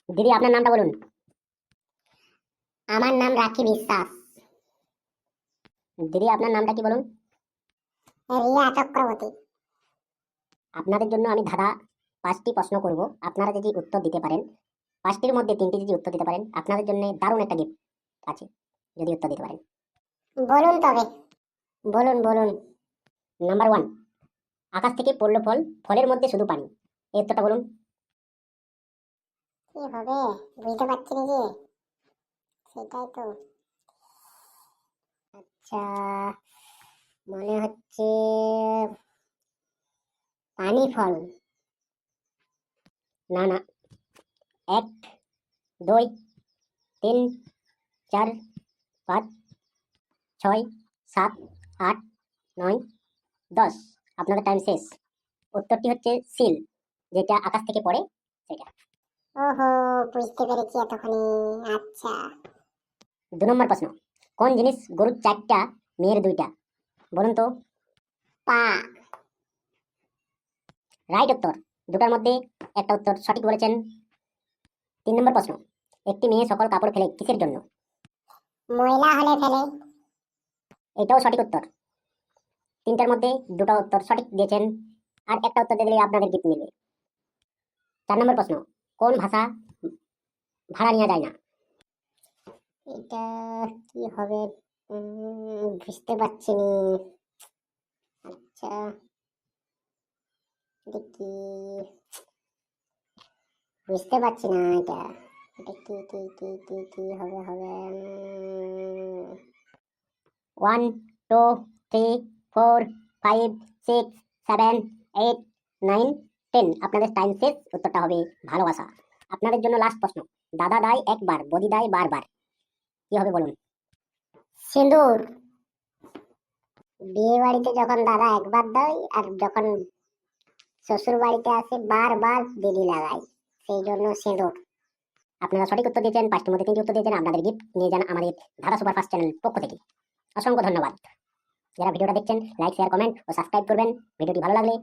দিদি আপনার নামটা বলুন। আমার নাম রাখি বিশ্বাস। দিদি আপনার নামটা কি বলুন। রিয়া চক্রবর্তী। আপনাদের জন্য আমি ধাঁধা 5টি প্রশ্ন করব, আপনারা যদি উত্তর দিতে পারেন, 5টির মধ্যে 3টি যদি উত্তর দিতে পারেন, আপনাদের জন্য দারুণ একটা গিফট আছে যদি উত্তর দিতে পারেন। বলুন তবে। বলুন বলুন। নাম্বার 1, আকাশ থেকে পড়লো ফল, ফলের মধ্যে শুধু পানি। এই উত্তরটা বলুন। কি হবে বুঝতে পারছি না যে, সেটাই তো। আচ্ছা, মনে হচ্ছে পানি ফল। না না, 1, 2, 3, 4, 5, 6, 7, 8, 9, 10। আপনাদের টাইম শেষ। উত্তরটি হচ্ছে সিল, যেটা আকাশ থেকে পড়ে সেটা। ওহো, বুঝতে পেরেছি এতক্ষণে। আচ্ছা। 2 নম্বর প্রশ্ন, কোন জিনিস গরুর 4টা মেয়ের 2টা? বলুন তো। পা। রাইট উত্তর। 2টার মধ্যে একটা উত্তর সঠিক বলেছেন। 3 নম্বর প্রশ্ন, একটি মেয়ে সকল কাপড় ফেলে কিসের জন্য? ময়লা হলে ফেলে। এটাও সঠিক উত্তর। 3টার মধ্যে 2টা উত্তর সঠিক দিয়েছেন, আর একটা উত্তর দিয়ে দিলে আপনাদের গিফট মিলবে। 4 নম্বর প্রশ্ন, কোন ভাষা ভাড়া নেওয়া যায় না? এটা কি হবে বুঝতে পারছি নি। আচ্ছা দেখি, বুঝতে পারছি না এটা। এটা কি কি কি কি কি হবে হবে 1, 2, 3, 4, 5, 6, 7, 8, 9, 10। আপনাদের টাইম শেষ। উত্তরটা হবে ভালোবাসা। আপনাদের জন্য লাস্ট প্রশ্ন, দাদা দেয় একবার, বদি দেয় বারবার। কি হবে বলুন। সিঁদুর। বিয়ে বাড়িতে যখন দাদা একবার দেয়, আর যখন শ্বশুর বাড়িতে আসে বারবার দিদি লাগায়, সেই জন্য সিঁদুর। আপনারা সঠিক উত্তর দিয়েছেন, 5টির মধ্যে 3টি উত্তর দিয়েছেন। আপনাদের গিফট নিয়ে যান আমাদের ধাঁধা সুপারফাস্ট চ্যানেল পক্ষ থেকে। অসংখ্য ধন্যবাদ। যারা ভিডিওটা দেখছেন, লাইক, শেয়ার, কমেন্ট ও সাবস্ক্রাইব করবেন। ভিডিওটি ভালো লাগলে